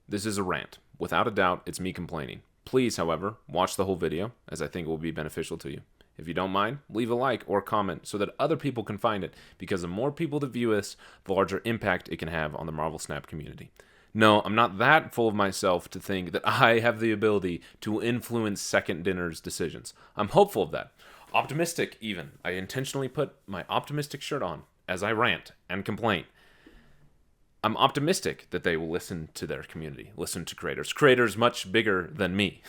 This is a rant. Without a doubt, it's me complaining. Please, however, watch the whole video, as I think it will be beneficial to you. If you don't mind, leave a like or comment so that other people can find it, because the more people that view this, the larger impact it can have on the Marvel Snap community. No, I'm not that full of myself to think that I have the ability to influence Second Dinner's decisions. I'm hopeful of that. Optimistic, even. I intentionally put my optimistic shirt on as I rant and complain. I'm optimistic that they will listen to their community, listen to creators much bigger than me.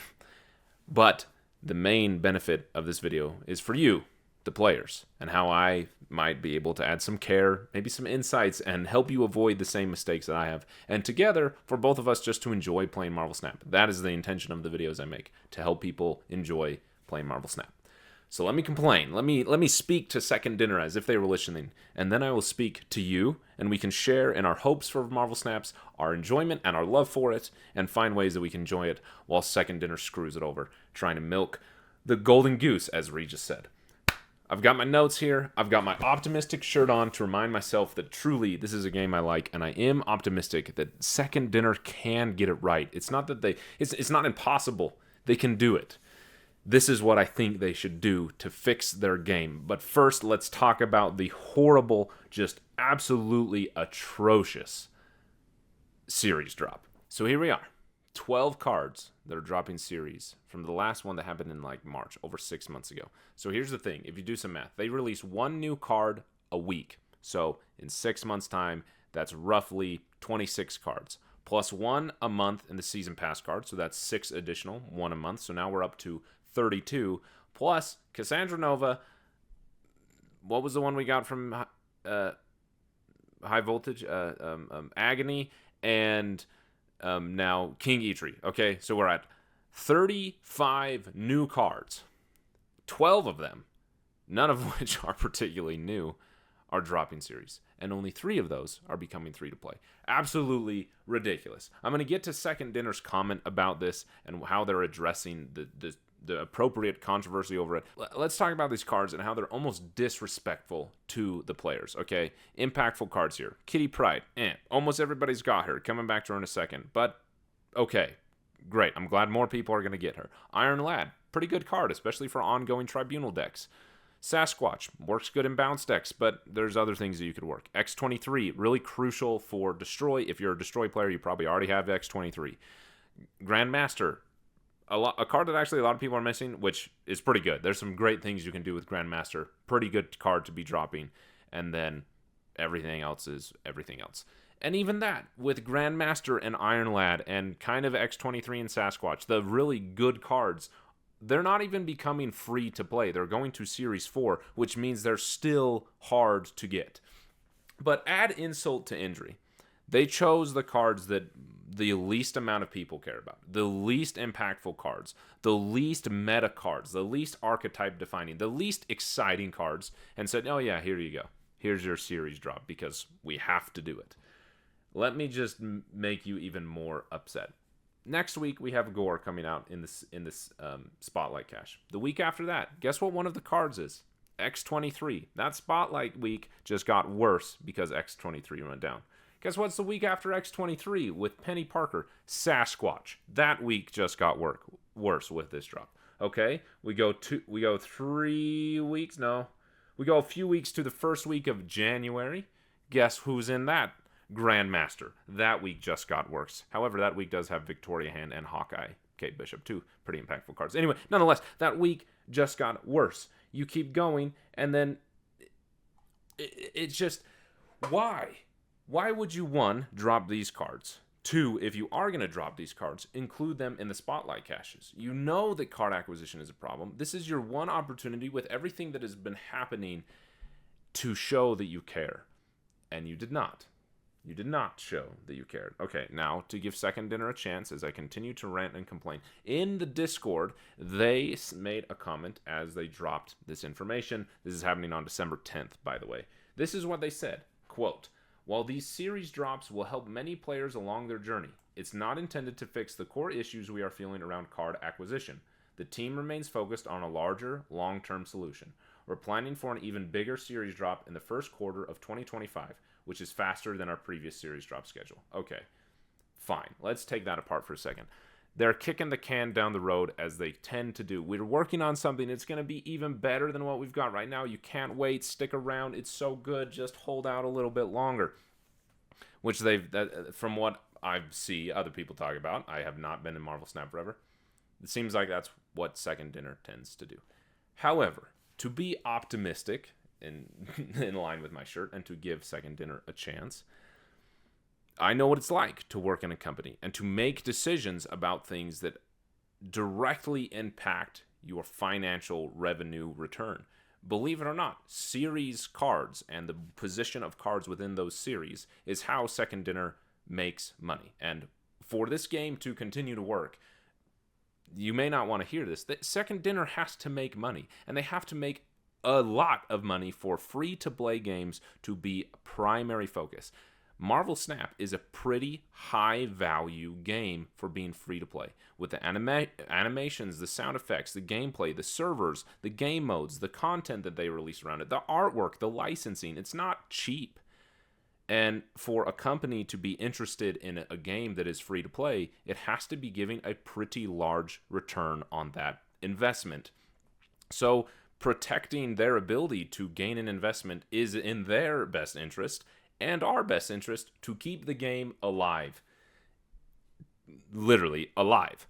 But the main benefit of this video is for you, the players, and how I might be able to add some care, maybe some insights, and help you avoid the same mistakes that I have. And together, for both of us just to enjoy playing Marvel Snap. That is the intention of the videos I make, to help people enjoy playing Marvel Snap. So let me complain. Let me speak to Second Dinner as if they were listening, and then I will speak to you, and we can share in our hopes for Marvel Snaps, our enjoyment and our love for it, and find ways that we can enjoy it while Second Dinner screws it over, trying to milk the golden goose, as Regis said. I've got my notes here. I've got my optimistic shirt on to remind myself that truly this is a game I like, and I am optimistic that Second Dinner can get it right. It's not that it's not impossible. They can do it. This is what I think they should do to fix their game. But first, let's talk about the horrible, just absolutely atrocious series drop. So here we are. 12 cards that are dropping series from the last one that happened in like March, over 6 months ago. So here's the thing. If you do some math, they release one new card a week. So in 6 months' time, that's roughly 26 cards. Plus one a month in the season pass card. So that's 6 additional, one a month. So now we're up to 32, plus Cassandra Nova. What was the one we got from High Voltage? Agony, and now King Eitri. Okay, so we're at 35 new cards. 12 of them, none of which are particularly new, are dropping series. And only 3 of those are becoming free to play. Absolutely ridiculous. I'm going to get to Second Dinner's comment about this and how they're addressing the appropriate controversy over it. Let's talk about these cards and how they're almost disrespectful to the players, okay? Impactful cards here. Kitty Pryde, almost everybody's got her. Coming back to her in a second. But, okay, great. I'm glad more people are going to get her. Iron Lad, pretty good card, especially for ongoing Tribunal decks. Sasquatch, works good in bounce decks, but there's other things that you could work. X-23, really crucial for Destroy. If you're a Destroy player, you probably already have X-23. Grandmaster, a card that actually a lot of people are missing, which is pretty good. There's some great things you can do with Grandmaster. Pretty good card to be dropping. And then everything else is everything else. And even that, with Grandmaster and Iron Lad and kind of X-23 and Sasquatch, the really good cards, they're not even becoming free to play. They're going to Series 4, which means they're still hard to get. But add insult to injury. They chose the cards that the least amount of people care about, the least impactful cards, the least meta cards, the least archetype defining, the least exciting cards, and said, oh yeah, here you go. Here's your series drop because we have to do it. Let me just make you even more upset. Next week, we have Gore coming out in this Spotlight Cache. The week after that, guess what one of the cards is? X-23. That Spotlight week just got worse because X-23 went down. Guess what's the week after X-23 with Penny Parker? Sasquatch. That week just got worse with this drop. Okay, we go 3 weeks. No, we go a few weeks to the first week of January. Guess who's in that? Grandmaster. That week just got worse. However, that week does have Victoria Hand and Hawkeye. Kate Bishop, two pretty impactful cards. Anyway, nonetheless, that week just got worse. You keep going, and then it's just, why? Why would you, 1, drop these cards? 2, if you are going to drop these cards, include them in the Spotlight caches. You know that card acquisition is a problem. This is your one opportunity with everything that has been happening to show that you care. And you did not. You did not show that you cared. Okay, now to give Second Dinner a chance as I continue to rant and complain. In the Discord, they made a comment as they dropped this information. This is happening on December 10th, by the way. This is what they said. Quote, while these series drops will help many players along their journey, it's not intended to fix the core issues we are feeling around card acquisition. The team remains focused on a larger, long-term solution. We're planning for an even bigger series drop in the first quarter of 2025, which is faster than our previous series drop schedule. Okay. Fine. Let's take that apart for a second. They're kicking the can down the road as they tend to do. We're working on something that's going to be even better than what we've got right now. You can't wait. Stick around. It's so good. Just hold out a little bit longer. Which from what I see other people talk about, I have not been in Marvel Snap forever. It seems like that's what Second Dinner tends to do. However, to be optimistic, in line with my shirt, and to give Second Dinner a chance, I know what it's like to work in a company and to make decisions about things that directly impact your financial revenue return. Believe it or not, series cards and the position of cards within those series is how Second Dinner makes money. And for this game to continue to work, you may not want to hear this, that Second Dinner has to make money, and they have to make a lot of money for free-to-play games to be a primary focus. Marvel Snap is a pretty high-value game for being free-to-play. With the animations, the sound effects, the gameplay, the servers, the game modes, the content that they release around it, the artwork, the licensing, it's not cheap. And for a company to be interested in a game that is free-to-play, it has to be giving a pretty large return on that investment. So protecting their ability to gain an investment is in their best interest, and our best interest to keep the game alive. Literally alive.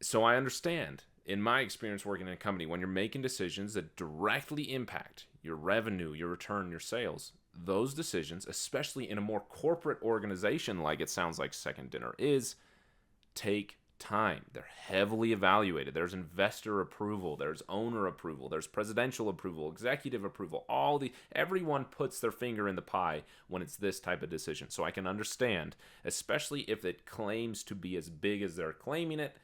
So I understand, in my experience working in a company, when you're making decisions that directly impact your revenue, your return, your sales, those decisions, especially in a more corporate organization like it sounds like Second Dinner is, take time. They're heavily evaluated. There's investor approval, there's owner approval, there's presidential approval, executive approval. Everyone puts their finger in the pie when it's this type of decision. So I can understand, especially if it claims to be as big as they're claiming it,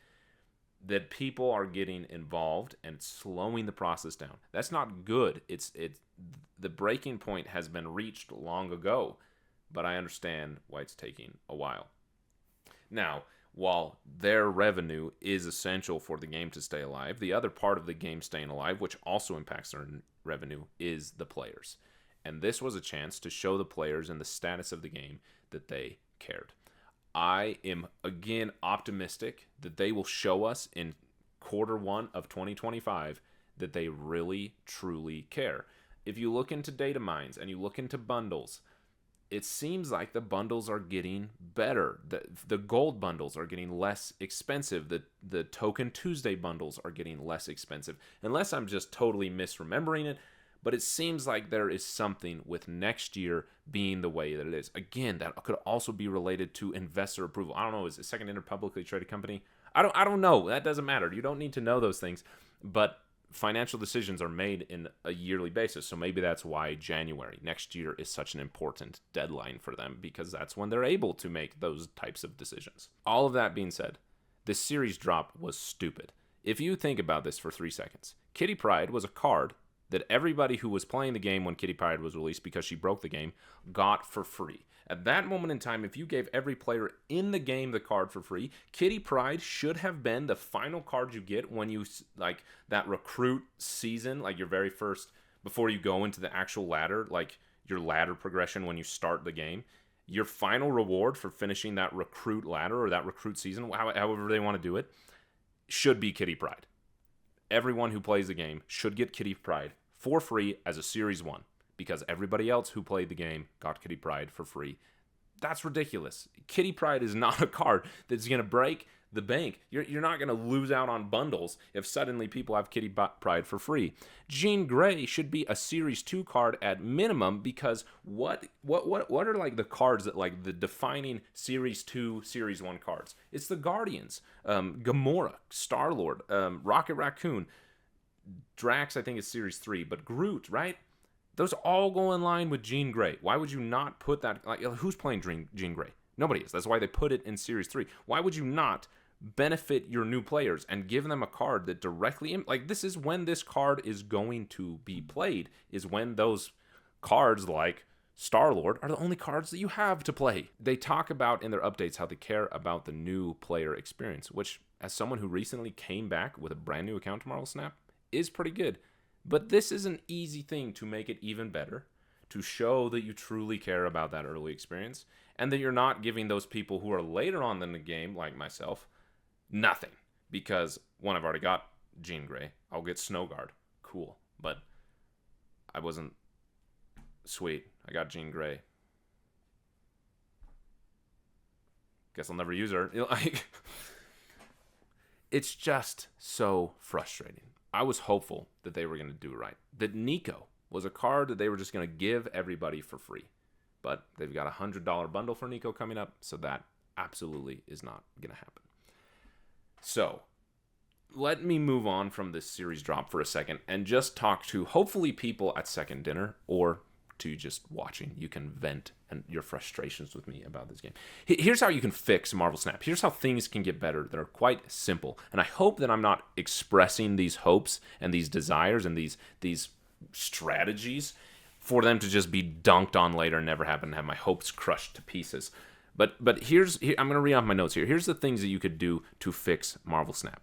that people are getting involved and it's slowing the process down. That's not good. It's the breaking point has been reached long ago, but I understand why it's taking a while. Now, while their revenue is essential for the game to stay alive, the other part of the game staying alive, which also impacts their revenue, is the players. And this was a chance to show the players and the status of the game that they cared. I am, again, optimistic that they will show us in Q1 of 2025 that they really, truly care. If you look into data mines and you look into bundles, it seems like the bundles are getting better. The gold bundles are getting less expensive. The Token Tuesday bundles are getting less expensive. Unless I'm just totally misremembering it, but it seems like there is something with next year being the way that it is. Again, that could also be related to investor approval. I don't know. Is it Second Dinner publicly traded company? I don't know. That doesn't matter. You don't need to know those things. But financial decisions are made in a yearly basis, so maybe that's why January next year is such an important deadline for them, because that's when they're able to make those types of decisions. All of that being said, this series drop was stupid. If you think about this for 3 seconds, Kitty Pryde was a card that everybody who was playing the game when Kitty Pryde was released, because she broke the game, got for free. At that moment in time, if you gave every player in the game the card for free, Kitty Pryde should have been the final card you get when you, like, that recruit season, like your very first, before you go into the actual ladder, like your ladder progression when you start the game. Your final reward for finishing that recruit ladder or that recruit season, however they want to do it, should be Kitty Pryde. Everyone who plays the game should get Kitty Pryde for free as a Series 1, because everybody else who played the game got Kitty Pryde for free. That's ridiculous. Kitty Pryde is not a card that's going to break the bank. You're not going to lose out on bundles if suddenly people have Kitty Pryde for free. Jean Grey should be a Series 2 card at minimum, because what are like the cards that, like, the defining Series 2, Series 1 cards? It's the Guardians, Gamora, Star-Lord, Rocket Raccoon, Drax I think is Series 3, but Groot, right? Those all go in line with Jean Grey. Why would you not put that? Like, who's playing Jean Grey? Nobody is. That's why they put it in Series 3. Why would you not benefit your new players and give them a card that directly... Like, this is when this card is going to be played, is when those cards like Star-Lord are the only cards that you have to play. They talk about in their updates how they care about the new player experience, which, as someone who recently came back with a brand new account to Marvel Snap, is pretty good. But this is an easy thing to make it even better, to show that you truly care about that early experience and that you're not giving those people who are later on in the game, like myself, nothing. Because, one, I've already got Jean Grey. I'll get Snowguard. Cool. But I wasn't sweet. I got Jean Grey. Guess I'll never use her. Like, it's just so frustrating. I was hopeful that they were going to do it right. That Nico was a card that they were just going to give everybody for free. But they've got a $100 bundle for Nico coming up, so that absolutely is not going to happen. So, let me move on from this series drop for a second and just talk to hopefully people at Second Dinner or to just watching. You can vent and your frustrations with me about this game. Here's how you can fix Marvel Snap. Here's how things can get better that are quite simple. And I hope that I'm not expressing these hopes and these desires and these strategies for them to just be dunked on later and never happen and have my hopes crushed to pieces. But I'm going to read off my notes here. Here's the things that you could do to fix Marvel Snap.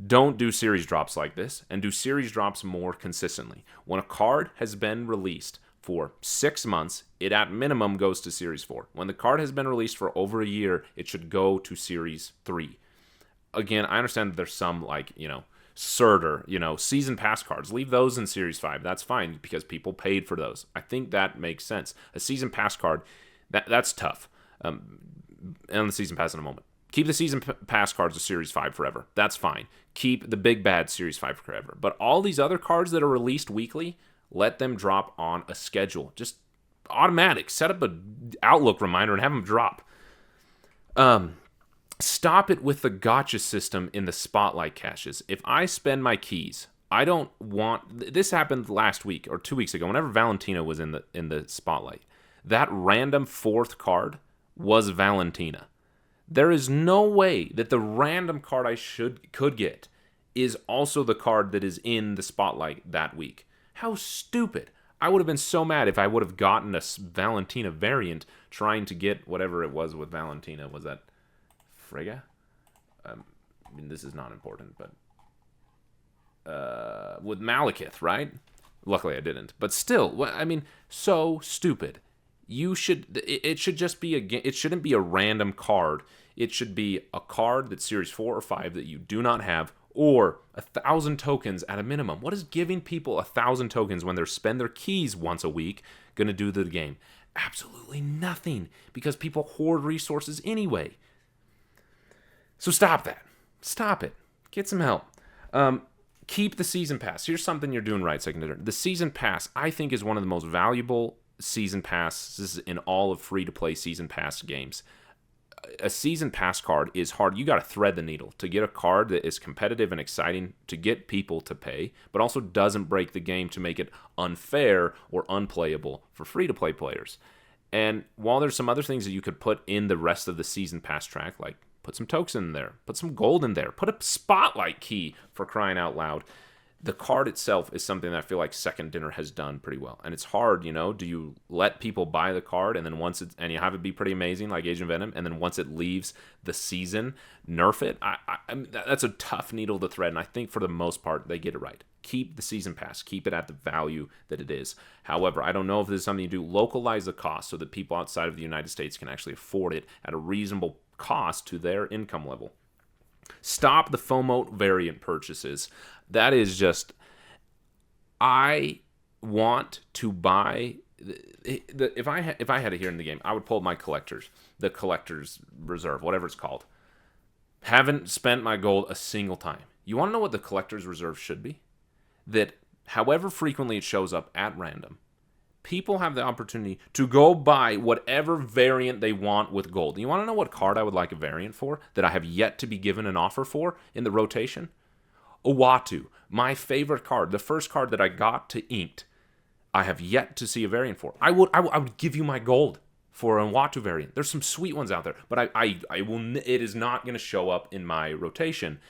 Don't do series drops like this, and do series drops more consistently. When a card has been released for 6 months, it at minimum goes to Series 4. When the card has been released for over a year, it should go to Series 3. Again, I understand that there's some, Surtur, season pass cards. Leave those in Series 5. That's fine, because people paid for those. I think that makes sense. A season pass card, that's tough. And the season pass in a moment. Keep the season pass cards of Series 5 forever. That's fine. Keep the big bad Series 5 forever. But all these other cards that are released weekly, let them drop on a schedule. Just automatic. Set up an Outlook reminder and have them drop. Stop it with the gotcha system in the spotlight caches. If I spend my keys, I don't want... This happened last week or 2 weeks ago, whenever Valentina was in the spotlight. That random 4th card was Valentina. There is no way that the random card I could get is also the card that is in the spotlight that week. How stupid. I would have been so mad if I would have gotten a Valentina variant trying to get whatever it was with Valentina. Was that Frigga? This is not important, but... with Malekith, right? Luckily I didn't. But still, so stupid. It should just be it shouldn't be a random card. It should be a card that's Series 4 or 5 that you do not have, or 1,000 tokens at a minimum. What is giving people 1,000 tokens when they spend their keys once a week going to do to the game? Absolutely nothing, because people hoard resources anyway. So stop that. Stop it. Get some help. Keep the Season Pass. Here's something you're doing right, Second Dinner. The Season Pass, I think, is one of the most valuable Season Passes in all of free-to-play Season Pass games. A Season Pass card is hard. You got to thread the needle to get a card that is competitive and exciting to get people to pay, but also doesn't break the game to make it unfair or unplayable for free-to-play players. And while there's some other things that you could put in the rest of the Season Pass track, like put some tokens in there, put some gold in there, put a spotlight key, for crying out loud, the card itself is something that I feel like Second Dinner has done pretty well. And it's hard, do you let people buy the card and then and you have it be pretty amazing like Agent Venom, and then once it leaves the season, nerf it? That's a tough needle to thread, and I think for the most part they get it right. Keep the Season Pass. Keep it at the value that it is. However, I don't know if this is something you do. Localize the cost so that people outside of the United States can actually afford it at a reasonable cost to their income level. Stop the FOMO variant purchases. That is just... I want to buy... If I had it here in the game, I would pull up my the collector's reserve, whatever it's called. Haven't spent my gold a single time. You want to know what the collector's reserve should be? That however frequently it shows up at random, people have the opportunity to go buy whatever variant they want with gold. And you want to know what card I would like a variant for that I have yet to be given an offer for in the rotation? Uatu, my favorite card, the first card that I got to inked, I have yet to see a variant for. I would give you my gold for an Uatu variant. There's some sweet ones out there, but I will. It is not going to show up in my rotation.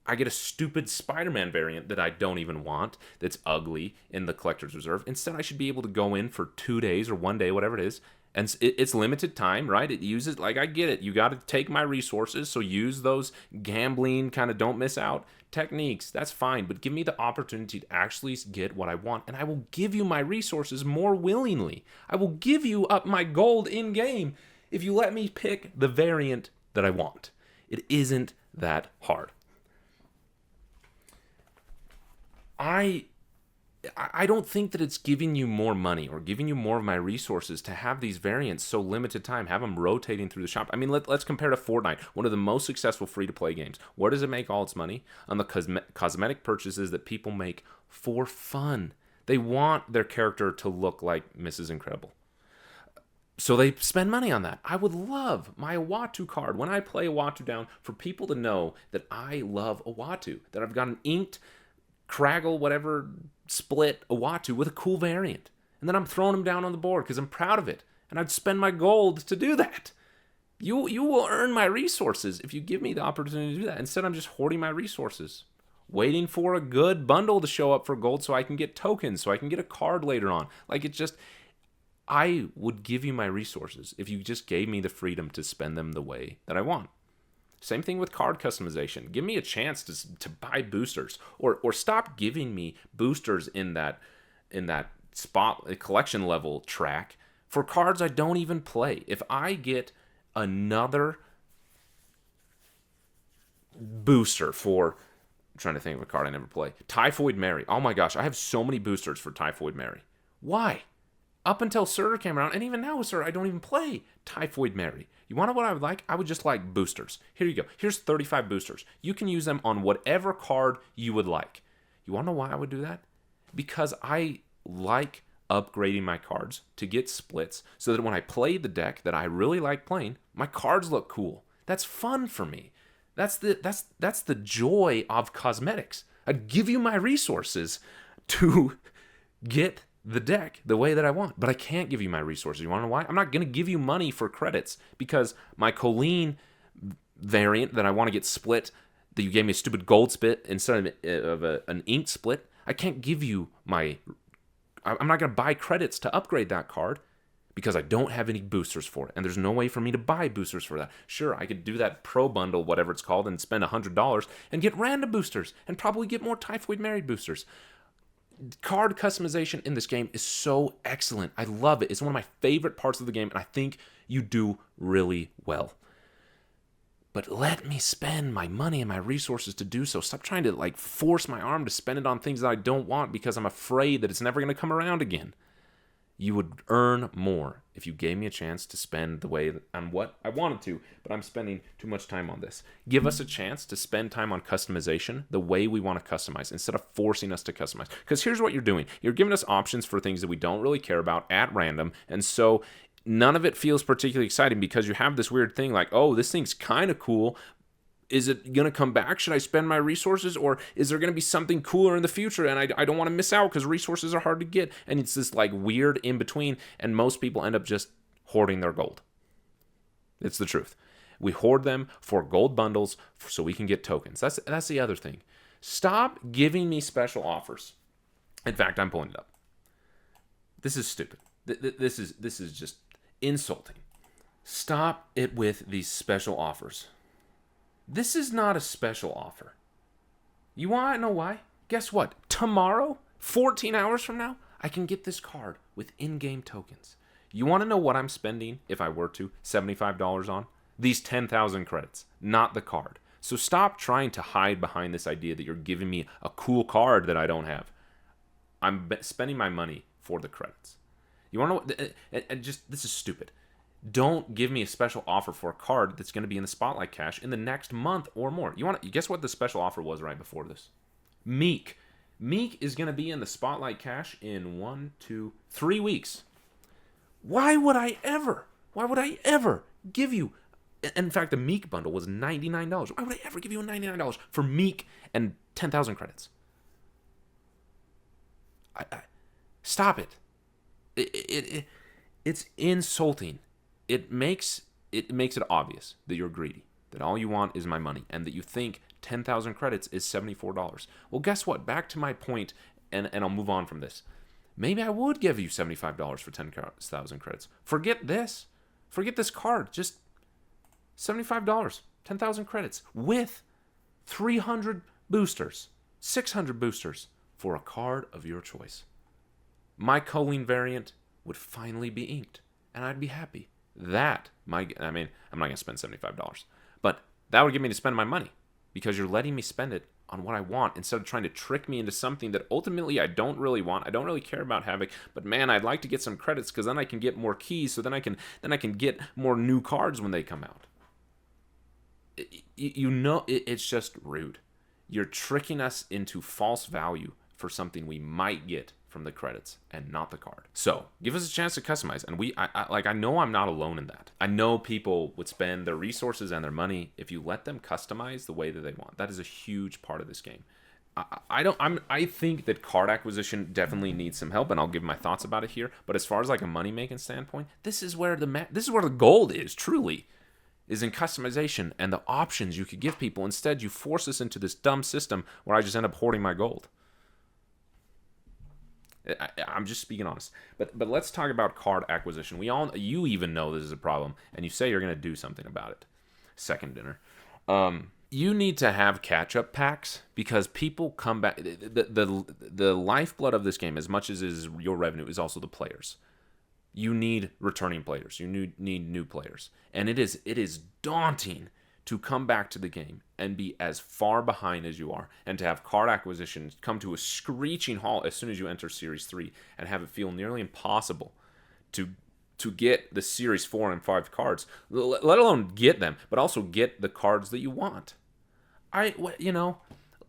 I get a stupid Spider-Man variant that I don't even want, that's ugly in the collector's reserve. Instead, I should be able to go in for 2 days or 1 day, whatever it is, And it's limited time, right? It uses, like, I get it. You got to take my resources, so use those gambling kind of don't miss out techniques. That's fine, but give me the opportunity to actually get what I want, and I will give you my resources more willingly. I will give you up my gold in game if you let me pick the variant that I want. It isn't that hard. I don't think that it's giving you more money or giving you more of my resources to have these variants so limited time, have them rotating through the shop. I mean, let's compare to Fortnite, one of the most successful free-to-play games. Where does it make all its money? On the cosmetic purchases that people make for fun. They want their character to look like Mrs. Incredible. So they spend money on that. I would love my Uatu card, when I play Uatu down, for people to know that I love Uatu, that I've got an inked Craggle, whatever, split Uatu with a cool variant. And then I'm throwing them down on the board because I'm proud of it. And I'd spend my gold to do that. You will earn my resources if you give me the opportunity to do that. Instead, I'm just hoarding my resources, waiting for a good bundle to show up for gold so I can get tokens, so I can get a card later on. Like, I would give you my resources if you just gave me the freedom to spend them the way that I want. Same thing with card customization. Give me a chance to buy boosters, or stop giving me boosters in that spot collection level track for cards I don't even play. If I get another booster for, I'm trying to think of a card I never play, Typhoid Mary. Oh my gosh, I have so many boosters for Typhoid Mary. Why? Up until Surtur came around, and even now with Surtur, I don't even play Typhoid Mary. You want to know what I would like? I would just like boosters. Here you go. Here's 35 boosters. You can use them on whatever card you would like. You want to know why I would do that? Because I like upgrading my cards to get splits so that when I play the deck that I really like playing, my cards look cool. That's fun for me. That's the joy of cosmetics. I'd give you my resources to get the deck the way that I want, but I can't give you my resources. You want to know why? I'm not going to give you money for credits because my Colleen variant that I want to get split, that you gave me a stupid gold split instead of an ink split, I can't give you my... I'm not going to buy credits to upgrade that card because I don't have any boosters for it, and there's no way for me to buy boosters for that. Sure, I could do that pro bundle, whatever it's called, and spend $100 and get random boosters and probably get more Typhoid Mary boosters. Card customization in this game is so excellent. I love it. It's one of my favorite parts of the game, and I think you do really well. But let me spend my money and my resources to do so. Stop trying to force my arm to spend it on things that I don't want because I'm afraid that it's never going to come around again. You would earn more if you gave me a chance to spend the way on what I wanted to, but I'm spending too much time on this. Give us a chance to spend time on customization the way we want to customize instead of forcing us to customize. Because here's what you're doing. You're giving us options for things that we don't really care about at random, and so none of it feels particularly exciting because you have this weird thing like, oh, this thing's kind of cool. Is it going to come back? Should I spend my resources? Or is there going to be something cooler in the future and I don't want to miss out because resources are hard to get? And it's this weird in between, and most people end up just hoarding their gold. It's the truth. We hoard them for gold bundles so we can get tokens. That's the other thing. Stop giving me special offers. In fact, I'm pulling it up. This is stupid. This is just insulting. Stop it with these special offers. This is not a special offer. You want to know why? Guess what? Tomorrow, 14 hours from now, I can get this card with in-game tokens. You want to know what I'm spending, if I were to, $75 on? These 10,000 credits, not the card. So stop trying to hide behind this idea that you're giving me a cool card that I don't have. I'm spending my money for the credits. You want to know what? This is stupid. Don't give me a special offer for a card that's going to be in the Spotlight Cache in the next month or more. You guess what the special offer was right before this? Meek. Meek is going to be in the Spotlight Cache in 1, 2, 3 weeks. Why would I ever give you... In fact, the Meek bundle was $99. Why would I ever give you $99 for Meek and 10,000 credits? Stop it. It's insulting. It makes it obvious that you're greedy, that all you want is my money, and that you think 10,000 credits is $74. Well, guess what? Back to my point, and I'll move on from this. maybe I would give you $75 for 10,000 credits. Forget this. Forget this card. Just $75, 10,000 credits with 300 boosters, 600 boosters for a card of your choice. My Colleen variant would finally be inked, and I'd be happy. I'm not going to spend $75, but that would get me to spend my money because you're letting me spend it on what I want instead of trying to trick me into something that ultimately I don't really want. I don't really care about Havoc, but man, I'd like to get some credits because then I can get more keys, so then I can get more new cards when they come out. It's just rude. You're tricking us into false value for something we might get from the credits and not the card. So give us a chance to customize, and I know I'm not alone in that. I know people would spend their resources and their money if you let them customize the way that they want. That is a huge part of this game. I think that card acquisition definitely needs some help, and I'll give my thoughts about it here. But as far as like a money making standpoint, this is where the gold is truly. Is in customization and the options you could give people. Instead, you force us into this dumb system where I just end up hoarding my gold. I'm just speaking honest. But let's talk about card acquisition. You even know this is a problem, and you say you're going to do something about it. Second dinner. You need to have catch-up packs because people come back. The lifeblood of this game, as much as is your revenue, is also the players. You need returning players. You need new players. And it is daunting to come back to the game and be as far behind as you are, and to have card acquisition come to a screeching halt as soon as you enter Series 3 and have it feel nearly impossible to get the Series 4 and 5 cards, let alone get them, but also get the cards that you want.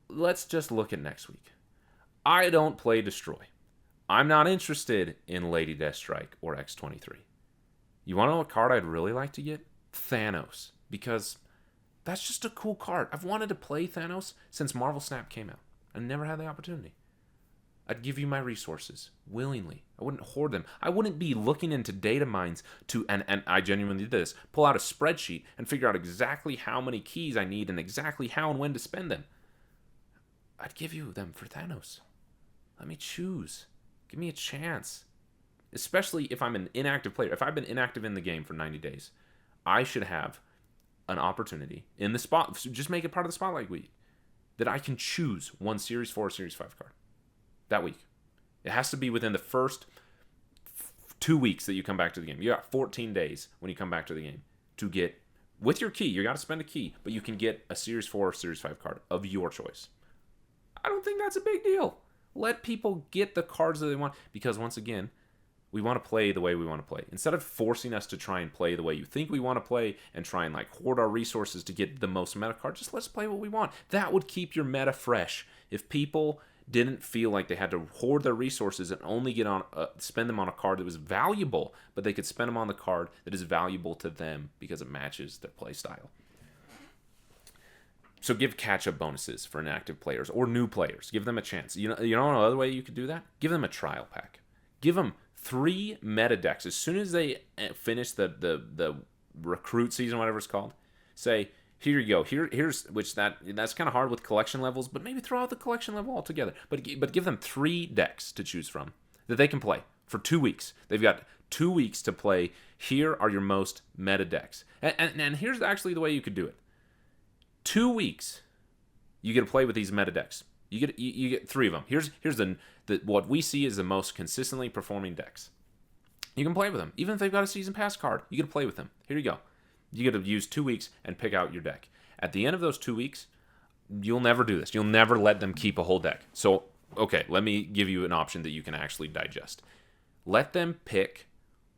Let's just look at next week. I don't play Destroy. I'm not interested in Lady Deathstrike or X-23. You want to know what card I'd really like to get? Thanos. Because that's just a cool card. I've wanted to play Thanos since Marvel Snap came out. I never had the opportunity. I'd give you my resources willingly. I wouldn't hoard them. I wouldn't be looking into data mines and I genuinely did this, pull out a spreadsheet and figure out exactly how many keys I need and exactly how and when to spend them. I'd give you them for Thanos. Let me choose. Give me a chance. Especially if I'm an inactive player. If I've been inactive in the game for 90 days, I should have an opportunity in the spot. Just make it part of the Spotlight week that I can choose one Series 4 or Series 5 card that week. It has to be within the first 2 weeks that you come back to the game. You got 14 days when you come back to the game to get, with your key, you got to spend a key, but you can get a Series 4 or Series 5 card of your choice. I don't think that's a big deal. Let people get the cards that they want, because once again, we want to play the way we want to play. Instead of forcing us to try and play the way you think we want to play and try and like hoard our resources to get the most meta card, just let's play what we want. That would keep your meta fresh. If people didn't feel like they had to hoard their resources and only spend them on a card that was valuable, but they could spend them on the card that is valuable to them because it matches their play style. So give catch-up bonuses for inactive players or new players. Give them a chance. You know another way you could do that? Give them a trial pack. Give them 3 meta decks. As soon as they finish the recruit season, whatever it's called, say, here you go. Here's that's kind of hard with collection levels, but maybe throw out the collection level altogether. But give them 3 decks to choose from that they can play for 2 weeks. They've got 2 weeks to play. Here are your most meta decks. And here's actually the way you could do it. 2 weeks, you get to play with these meta decks. You get 3 of them. Here's the what we see is the most consistently performing decks. You can play with them. Even if they've got a season pass card, you get to play with them. Here you go. You get to use 2 weeks and pick out your deck. At the end of those 2 weeks, you'll never do this. You'll never let them keep a whole deck. So, okay, let me give you an option that you can actually digest. Let them pick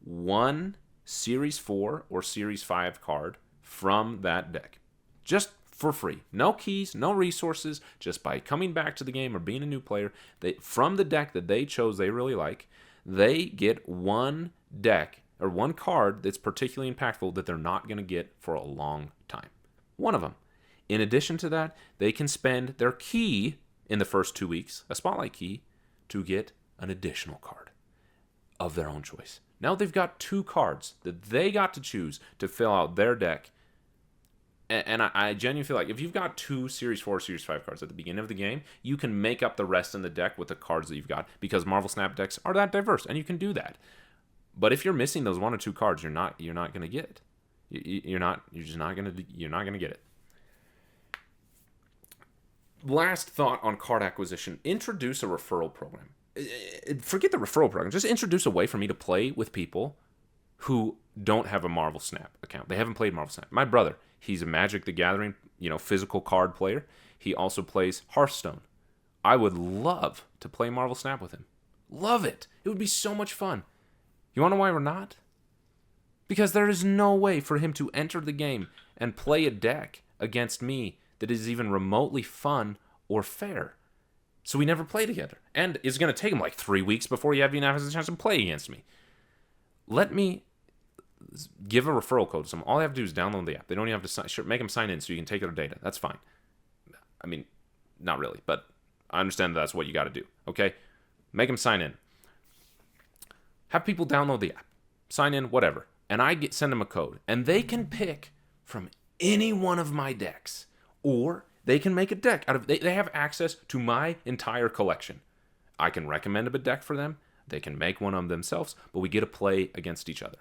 one Series 4 or Series 5 card from that deck. Just for free. No keys, no resources, just by coming back to the game or being a new player, from the deck that they chose they really like, they get one deck or one card that's particularly impactful that they're not going to get for a long time. One of them. In addition to that, they can spend their key in the first 2 weeks, a Spotlight key, to get an additional card of their own choice. Now they've got 2 cards that they got to choose to fill out their deck And I genuinely feel like if you've got 2 Series 4, Series 5 cards at the beginning of the game, you can make up the rest in the deck with the cards that you've got because Marvel Snap decks are that diverse, and you can do that. But if you're missing those 1 or 2 cards, you're not going to get it. You're just not going to get it. Last thought on card acquisition: introduce a referral program. Forget the referral program. Just introduce a way for me to play with people who don't have a Marvel Snap account. They haven't played Marvel Snap. My brother, he's a Magic the Gathering, physical card player. He also plays Hearthstone. I would love to play Marvel Snap with him. Love it. It would be so much fun. You want to know why we're not? Because there is no way for him to enter the game and play a deck against me that is even remotely fun or fair. So we never play together. And it's going to take him like 3 weeks before he even has a chance to play against me. Let me give a referral code to someone. All they have to do is download the app. They don't even have to make them sign in so you can take their data. That's fine. I mean, not really, but I understand that's what you got to do. Okay? Make them sign in. Have people download the app. Sign in, whatever. And send them a code. And they can pick from any one of my decks. Or they can make a deck out of. They have access to my entire collection. I can recommend a deck for them. They can make one of themselves, but we get to play against each other.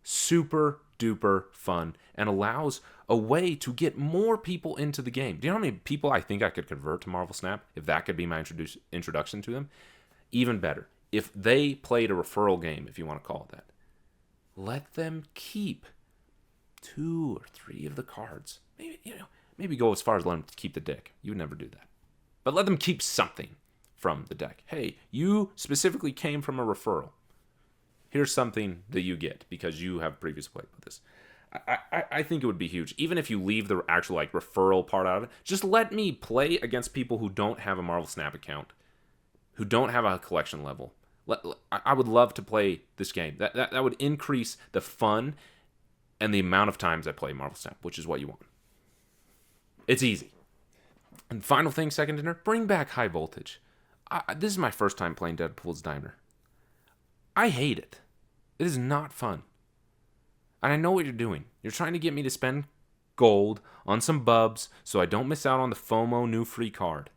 Super duper fun and allows a way to get more people into the game. Do you know how many people I think I could convert to Marvel Snap if that could be my introduction to them? Even better, if they played a referral game, if you want to call it that, let them keep 2 or 3 of the cards. Maybe go as far as let them keep the deck. You would never do that. But let them keep something from the deck. Hey, you specifically came from a referral. Here's something that you get because you have previously played with this. I think it would be huge. Even if you leave the actual referral part out of it, just let me play against people who don't have a Marvel Snap account, who don't have a collection level. I would love to play this game. That would increase the fun and the amount of times I play Marvel Snap, which is what you want. It's easy. And final thing, Second Dinner, bring back High Voltage. This is my first time playing Deadpool's Diner. I hate it. It is not fun. And I know what you're doing. You're trying to get me to spend gold on some bubs so I don't miss out on the FOMO new free card.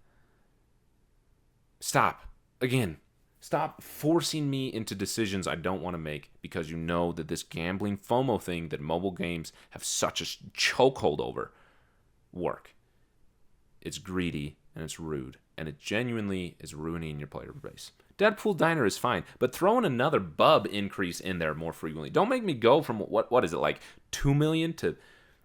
Stop. Again, stop forcing me into decisions I don't want to make because you know that this gambling FOMO thing that mobile games have such a chokehold over work. It's greedy and it's rude, and it genuinely is ruining your player base. Deadpool Diner is fine, but throw in another bub increase in there more frequently. Don't make me go from what is it, like 2 million to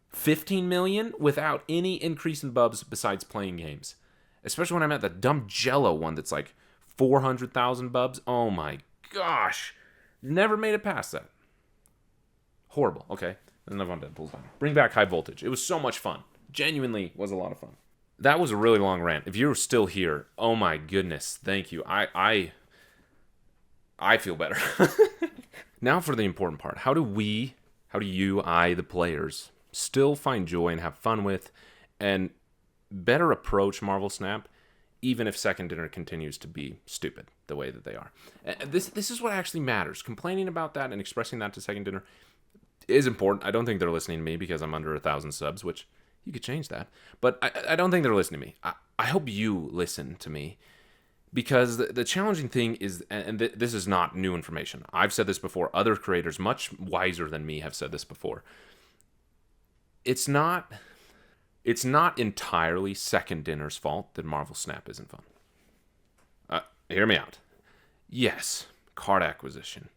15 million without any increase in bubs besides playing games. Especially when I'm at the dumb Jello one that's like 400,000 bubs. Oh my gosh. Never made it past that. Horrible. Okay, enough on Deadpool Diner. Bring back High Voltage. It was so much fun. Genuinely was a lot of fun. That was a really long rant. If you're still here, oh my goodness, thank you. I feel better. Now for the important part. How do you, the players, still find joy and have fun with and better approach Marvel Snap, even if Second Dinner continues to be stupid the way that they are? This is what actually matters. Complaining about that and expressing that to Second Dinner is important. I don't think they're listening to me because I'm under 1,000 subs, which you could change that. But I don't think they're listening to me. I hope you listen to me. Because the challenging thing is, and this is not new information. I've said this before. Other creators much wiser than me have said this before. It's not entirely Second Dinner's fault that Marvel Snap isn't fun. Hear me out. Yes, card acquisition,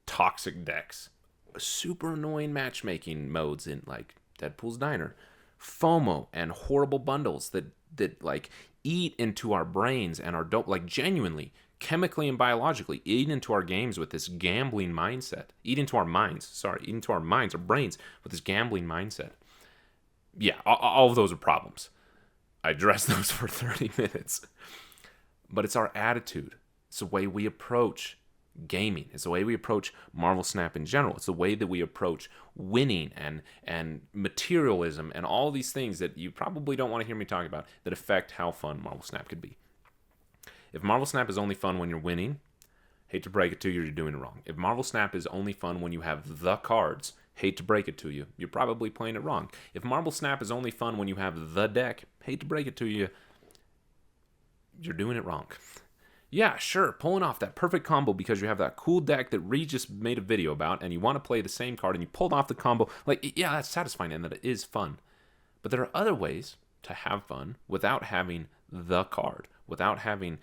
toxic decks, super annoying matchmaking modes in like Deadpool's Diner, FOMO, and horrible bundles that eat into our brains and our genuinely, chemically and biologically eat into our games with this gambling mindset. Eat into our minds, our brains with this gambling mindset. Yeah, all of those are problems. I addressed those for 30 minutes. But it's our attitude. It's the way we approach gaming. It's the way we approach Marvel Snap in general. It's the way that we approach winning and materialism and all these things that you probably don't want to hear me talk about that affect how fun Marvel Snap could be. If Marvel Snap is only fun when you're winning, hate to break it to you, you're doing it wrong. If Marvel Snap is only fun when you have the cards, hate to break it to you, you're probably playing it wrong. If Marble Snap is only fun when you have the deck, hate to break it to you, you're doing it wrong. Yeah, sure, pulling off that perfect combo because you have that cool deck that Reed just made a video about and you want to play the same card and you pulled off the combo. Like, yeah, that's satisfying and that it is fun. But there are other ways to have fun without having the card, without having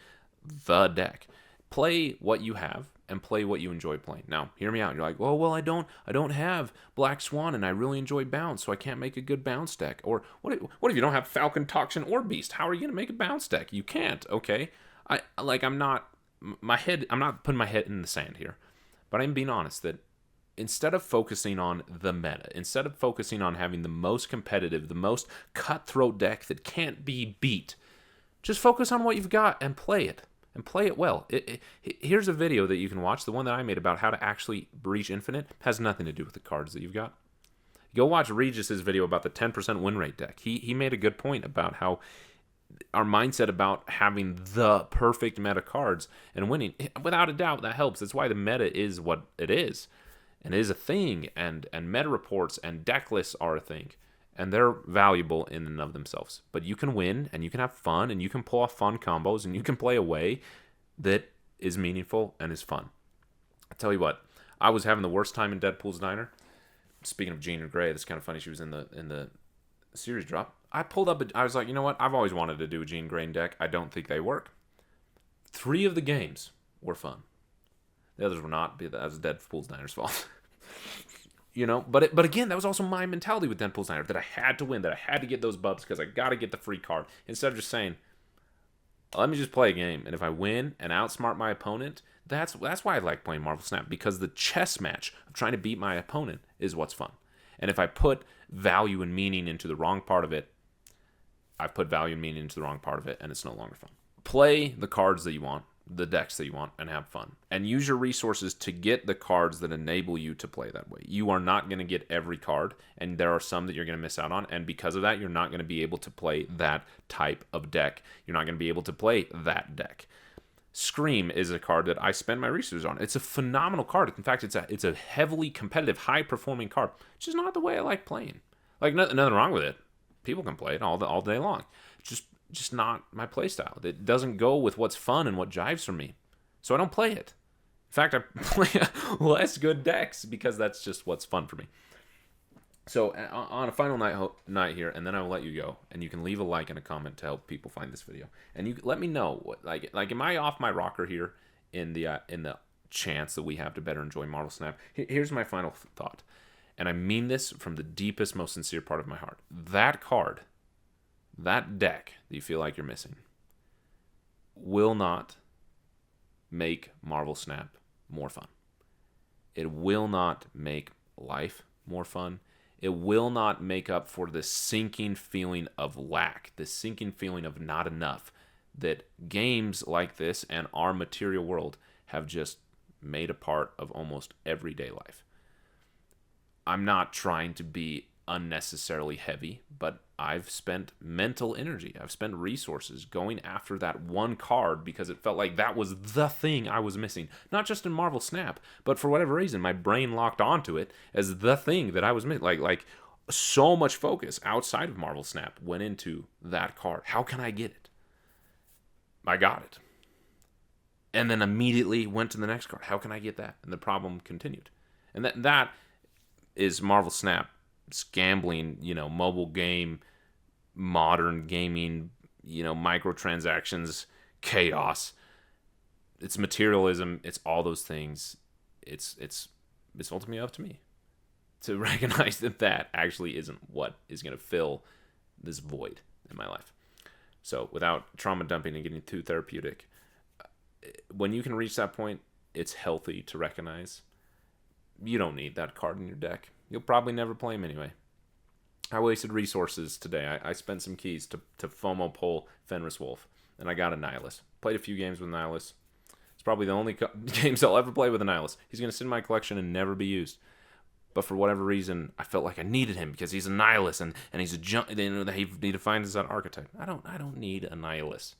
the deck. Play what you have and play what you enjoy playing. Now, hear me out. You're like, well, I don't have Black Swan and I really enjoy Bounce, so I can't make a good Bounce deck. Or what if you don't have Falcon, Toxin, or Beast? How are you going to make a Bounce deck? You can't, okay? I'm not putting my head in the sand here, but I'm being honest that instead of focusing on the meta, instead of focusing on having the most competitive, the most cutthroat deck that can't be beat, just focus on what you've got and play it. And play it well. Here's a video that you can watch, the one that I made about how to actually reach infinite. Has nothing to do with the cards that you've got. Go watch Regis's video about the 10% win rate deck. He made a good point about how our mindset about having the perfect meta cards and winning, without a doubt, that helps. That's why the meta is what it is. And it is a thing, and meta reports and deck lists are a thing. And they're valuable in and of themselves. But you can win, and you can have fun, and you can pull off fun combos, and you can play a way that is meaningful and is fun. I tell you what, I was having the worst time in Deadpool's Diner. Speaking of Jean Grey, that's kind of funny. She was in the series drop. I pulled up, I was like, you know what? I've always wanted to do a Jean Grey deck. I don't think they work. 3 of the games were fun. The others were not. That was Deadpool's Diner's fault. You know, but again, that was also my mentality with Deadpool's Diner, that I had to win, that I had to get those bubs because I got to get the free card. Instead of just saying, let me just play a game, and if I win and outsmart my opponent, that's why I like playing Marvel Snap, because the chess match of trying to beat my opponent is what's fun. And if I put value and meaning into the wrong part of it, I've put value and meaning into the wrong part of it, and it's no longer fun. Play the cards that you want, the decks that you want, and have fun. And use your resources to get the cards that enable you to play that way. You are not going to get every card, and there are some that you're going to miss out on, and because of that, you're not going to be able to play that type of deck. You're not going to be able to play that deck. Scream is a card that I spend my resources on. It's a phenomenal card. In fact, it's a heavily competitive, high-performing card. It's just not the way I like playing. Like, nothing wrong with it. People can play it all day long. It's just not my playstyle. It doesn't go with what's fun and what jives for me. So I don't play it. In fact, I play less good decks because that's just what's fun for me. So on a final night here, and then I will let you go, and you can leave a like and a comment to help people find this video. And you let me know what like am I off my rocker here in the chance that we have to better enjoy Marvel Snap? Here's my final thought, and I mean this from the deepest, most sincere part of my heart. That card, that deck that you feel like you're missing, will not make Marvel Snap more fun. It will not make life more fun. It will not make up for the sinking feeling of lack, the sinking feeling of not enough that games like this and our material world have just made a part of almost everyday life. I'm not trying to be unnecessarily heavy, but I've spent mental energy, I've spent resources going after that one card because it felt like that was the thing I was missing. Not just in Marvel Snap, but for whatever reason, my brain locked onto it as the thing that I was missing. Like so much focus outside of Marvel Snap went into that card. How can I get it? I got it. And then immediately went to the next card. How can I get that? And the problem continued. And that is Marvel Snap. It's gambling, mobile game, modern gaming, microtransactions, chaos. It's materialism. It's all those things. It's ultimately up to me to recognize that actually isn't what is going to fill this void in my life. So without trauma dumping and getting too therapeutic, when you can reach that point, it's healthy to recognize you don't need that card in your deck. You'll probably never play him anyway. I wasted resources today. I spent some keys to FOMO pull Fenris Wolf, and I got a Nihilus. Played a few games with Nihilus. It's probably the only games I'll ever play with a Nihilus. He's going to sit in my collection and never be used. But for whatever reason, I felt like I needed him because he's a Nihilus, and he's a junk. He defines as that archetype. I don't need a Nihilus.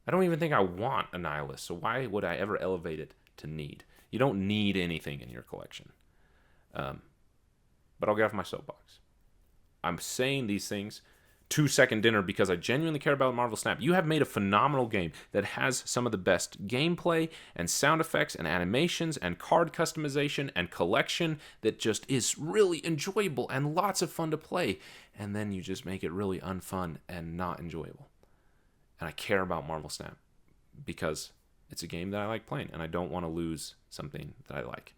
I don't even think I want a Nihilus, so why would I ever elevate it to need? You don't need anything in your collection. but I'll get off my soapbox. I'm saying these things to Second Dinner because I genuinely care about Marvel Snap. You have made a phenomenal game that has some of the best gameplay and sound effects and animations and card customization and collection that just is really enjoyable and lots of fun to play. And then you just make it really unfun and not enjoyable. And I care about Marvel Snap because it's a game that I like playing and I don't want to lose something that I like.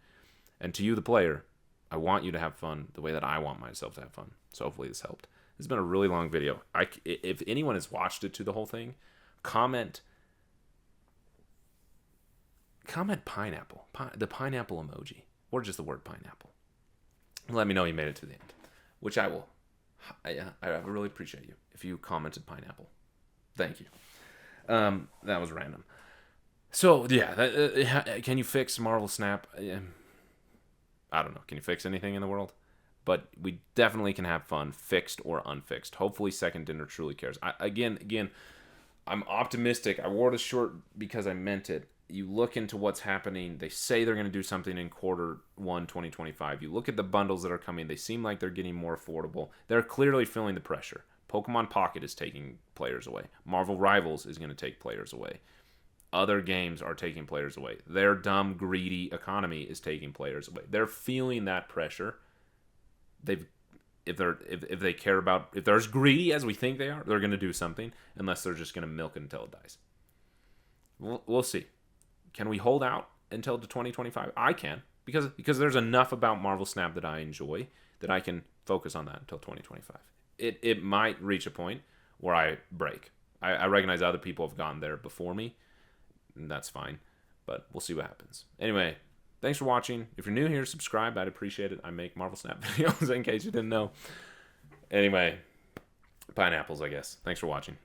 And to you, the player, I want you to have fun the way that I want myself to have fun. So hopefully this helped. This has been a really long video. If anyone has watched it to the whole thing, comment pineapple, the pineapple emoji, or just the word pineapple. Let me know you made it to the end, which I will. I really appreciate you if you commented pineapple. Thank you. That was random. So yeah, can you fix Marvel Snap? I don't know. Can you fix anything in the world? But we definitely can have fun, fixed or unfixed. Hopefully, Second Dinner truly cares. Again, I'm optimistic. I wore this short because I meant it. You look into what's happening. They say they're going to do something in quarter 1, 2025. You look at the bundles that are coming. They seem like they're getting more affordable. They're clearly feeling the pressure. Pokemon Pocket is taking players away. Marvel Rivals is going to take players away. Other games are taking players away. Their dumb, greedy economy is taking players away. They're feeling that pressure. If they care about, if they're as greedy as we think they are, they're going to do something, unless they're just going to milk it until it dies. We'll see. Can we hold out until to 2025? I can, because there's enough about Marvel Snap that I enjoy that I can focus on that until 2025. It might reach a point where I break. I recognize other people have gone there before me, and that's fine, but we'll see what happens. Anyway, thanks for watching. If you're new here, subscribe. I'd appreciate it. I make Marvel Snap videos in case you didn't know. Anyway, pineapples, I guess. Thanks for watching.